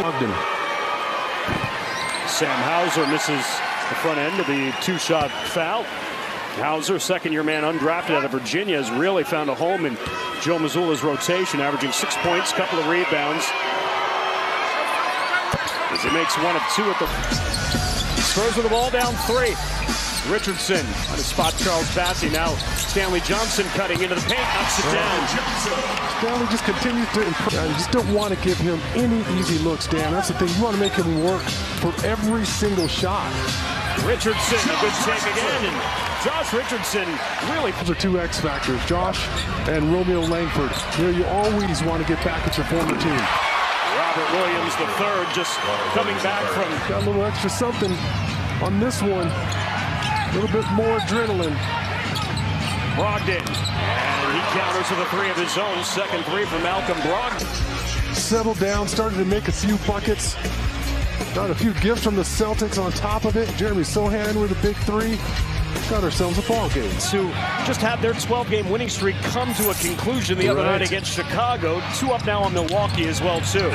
Ogden. Sam Hauser misses the front end of the two-shot foul. Hauser, second-year man undrafted out of Virginia, has really found a home in Joe Mazzulla's rotation, averaging 6 points, couple of rebounds. As he makes one of two at the... Spurs with the ball down three. Richardson on his spot, Charles Bassey. Now Stanley Johnson cutting into the paint, knocks it down. Stanley just continues to impress. You just don't want to give him any easy looks, Dan. That's the thing. You want to make him work for every single shot. Richardson, a good take again, and Josh Richardson really... Those are two X factors, Josh and Romeo Langford. You know, you always want to get back at your former team. Robert Williams, the third, just coming back from... Got a little extra something on this one. A little bit more adrenaline. Brogdon, and he counters with a three of his own. Second three from Malcolm Brogdon. Settled down, started to make a few buckets. Got a few gifts from the Celtics on top of it. Jeremy Sohan with a big three. Got ourselves a ball game. Who just had their 12-game winning streak come to a conclusion the other night against Chicago. 2 up now on Milwaukee as well, too.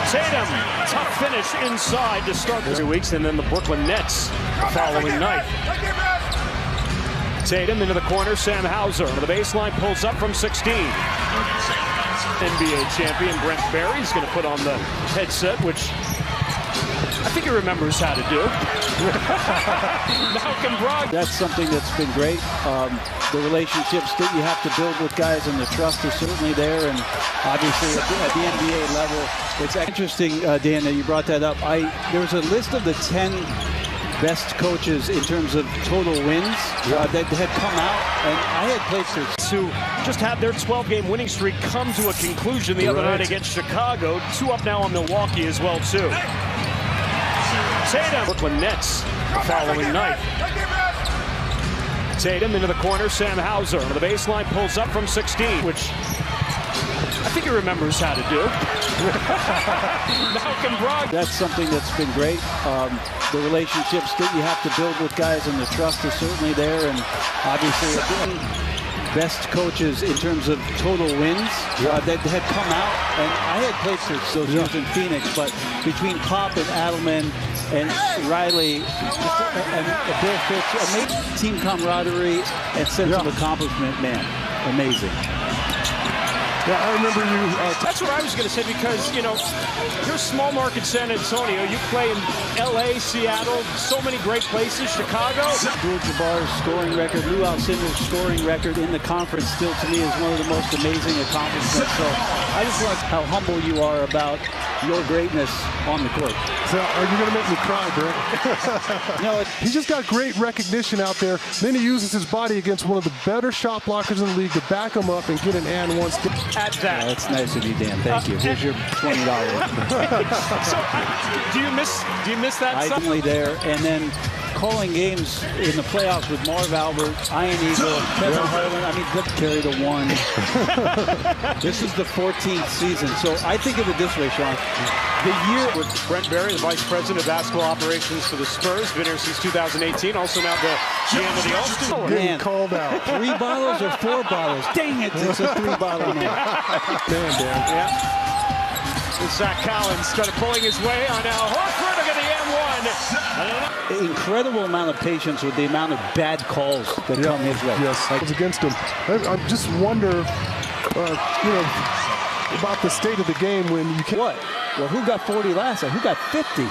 Tatum, tough finish inside to start the 2 weeks, and then the Brooklyn Nets the following night. Tatum into the corner, Sam Hauser to the baseline, pulls up from 16. NBA champion Brent Barry's going to put on the headset, which I think he remembers how to do. Malcolm Brogdon. That's something that's been great. The relationships that you have to build with guys and the trust is certainly there. And obviously at the NBA level, it's interesting, Dan, that you brought that up. There was a list of the 10 best coaches in terms of total wins that had come out, and I had played for who just had their 12-game winning streak come to a conclusion the other night against Chicago. 2 up now on Milwaukee as well, too. Tatum, Brooklyn Nets the following night. Tatum into the corner, Sam Hauser to the baseline, pulls up from 16, which I think he remembers how to do. Malcolm Brogdon. That's something that's been great. The relationships that you have to build with guys and the trust is certainly there. And obviously, best coaches in terms of total wins that had come out. And I had played for those years in Phoenix, but between Pop and Adelman and Riley and Bill Fitch, amazing team camaraderie and sense of accomplishment, man, amazing. Yeah, I remember you. That's what I was going to say, because, you know, you're small market San Antonio. You play in L.A., Seattle, so many great places, Chicago. Abdul-Jabbar's scoring record, Lou Alcindor's scoring record in the conference still to me is one of the most amazing accomplishments. So I just like how humble you are about your greatness on the court. So are you going to make me cry, Brent? No, he's just got great recognition out there. Then he uses his body against one of the better shot blockers in the league to back him up and get an and one stick. At that. Yeah, that's nice of you, Dan. Thank you. Here's your $20. So, do you miss that? I'm definitely there. And then calling games in the playoffs with Marv Albert, Ian Eagle, Kevin Harlan. I mean, let's carry the one. This is the 14th season. So I think of it this way, Sean. The year with Brent Barry, the Vice President of Basketball Operations for the Spurs, been here since 2018. Also now the GM of the All-Star. Getting called out. 3 bottles or 4 bottles? Dang it, it's a 3-bottle now. Dan. Yeah. And Zach Collins started pulling his way on Al Horford to get the M1. Incredible amount of patience with the amount of bad calls that come his way. Yes, I was against him. I just wonder, you know, about the state of the game when you can't. What? Well, who got 40 last night? Who got 50?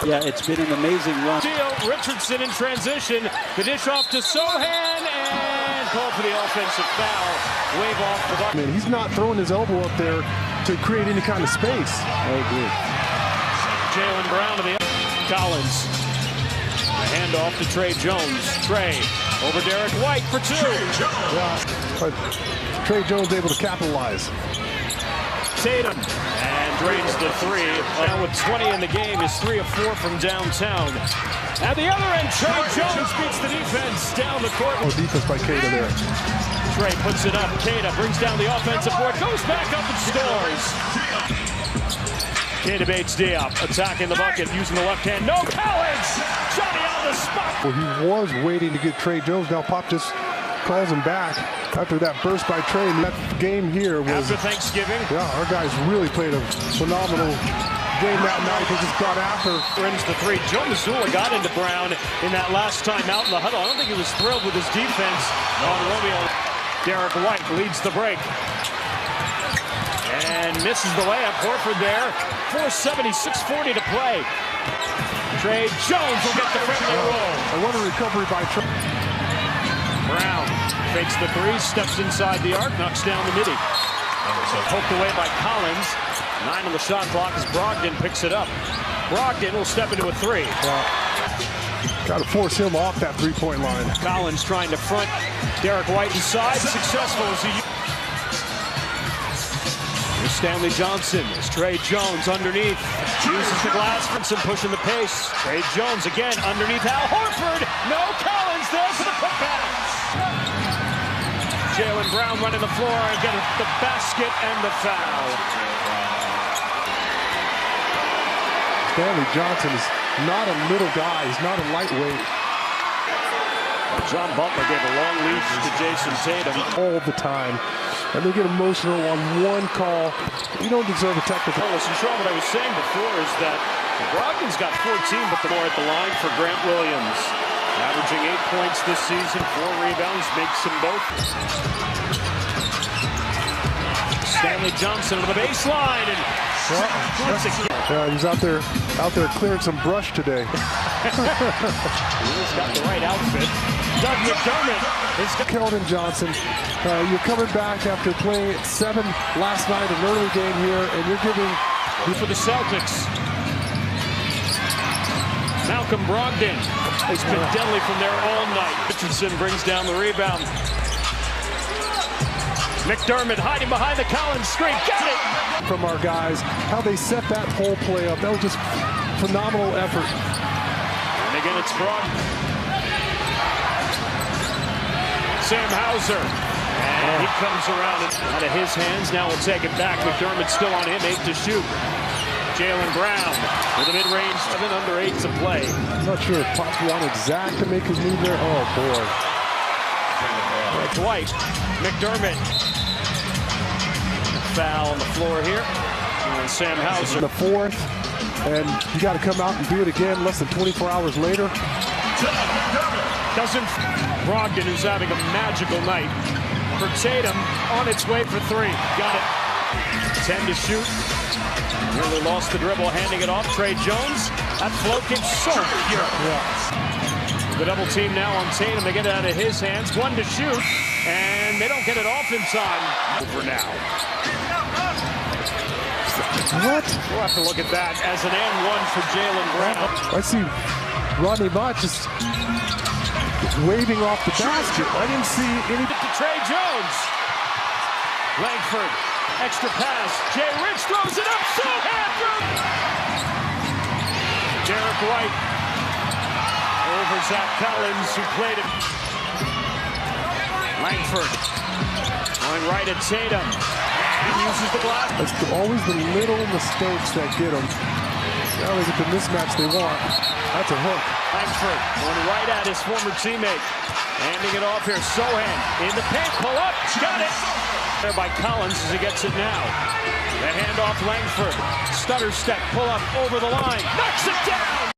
Yeah, it's been an amazing run. Richardson in transition. The dish off to Sohan and called for the offensive foul. Wave off the bucket. I mean, he's not throwing his elbow up there to create any kind of space. I agree. Jaylen Brown to the Collins. A handoff to Trey Jones. Trey over Derek White for 2. Yeah, but Trey Jones able to capitalize. Tatum and drains the 3. Now with 20 in the game, is 3 of 4 from downtown. At the other end, Trey Jones beats the defense down the court. Oh, defense by Keita there. Trey puts it up. Keita brings down the offensive board, goes back up and scores. Keita baits Diop, attacking the bucket, using the left hand. No, Collins! Johnny on the spot. Well, he was waiting to get Trey Jones. Now Pop just calls him back after that burst by Trey. That game here was after Thanksgiving. Yeah, our guys really played a phenomenal game that night. They just got after. Wins the three. Joe Mazzulla got into Brown in that last time out in the huddle. I don't think he was thrilled with his defense on Romeo. Derek White leads the break. And misses the layup. Horford there. 4:70, 6:40 to play. Trey Jones will get the friendly roll. I want a recovery by Trey. Brown fakes the three, steps inside the arc, knocks down the midi. So poked away by Collins. 9 on the shot clock as Brogdon picks it up. Brogdon will step into a three. Got to force him off that three-point line. Collins trying to front Derek White inside. Successful as he... Here's Stanley Johnson. As Trey Jones underneath. Uses the glass. Some pushing the pace. Trey Jones again underneath Al Horford. No Collins there for the putback. Jaylen Brown running the floor and getting the basket and the foul. Stanley Johnson is not a little guy. He's not a lightweight. John Butler gave a long leash to Jason Tatum. All the time. And they get emotional on one call. You don't deserve a technical. Listen, Sean, what I was saying before is that Brogdon's got 14, but the more at the line for Grant Williams. Averaging 8 points this season, 4 rebounds, makes them both. Stanley Johnson on the baseline, and once again. He's out there clearing some brush today. He's got the right outfit. Doug McDermott is got Keldon Johnson. You're coming back after playing 7 last night, an early game here, and you're giving for the Celtics. Malcolm Brogdon has been deadly from there all night. Richardson brings down the rebound. McDermott hiding behind the Collins screen. Got it! From our guys, how they set that whole play up. That was just phenomenal effort. And again, it's Brogdon. Sam Hauser. And he comes around it out of his hands. Now we'll take it back. McDermott still on him, 8 to shoot. Jaylen Brown with a mid-range 7 under 8 to play. I'm not sure if Pop wanted Zach to make his move there. Oh, boy. Dwight, McDermott. Foul on the floor here. And Sam Hauser. The fourth, and you got to come out and do it again less than 24 hours later. Doesn't. Brogdon, who's having a magical night. For Tatum, on its way for 3. Got it. 10 to shoot. Nearly lost the dribble, handing it off. Trey Jones. That float gets so pure. The double team now on Tatum. They get it out of his hands. 1 to shoot. And they don't get it off in time. Over now. What? We'll have to look at that as an and 1 for Jaylen Brown. I see Rodney Mott just waving off the basket. I didn't see any. To Trey Jones. Langford. Extra pass. Jay Rich throws it up. So Andrew. Derek White. Over Zach Collins, who played it. Langford. Going right at Tatum. He uses the block. It's always the little mistakes that get them. Now they get the mismatch they want. That's a hook. Langford going right at his former teammate. Handing it off here. Sohan in the paint. Pull up. Got it. There by Collins as he gets it now. The handoff Langford. Stutter step. Pull up over the line. Knocks it down.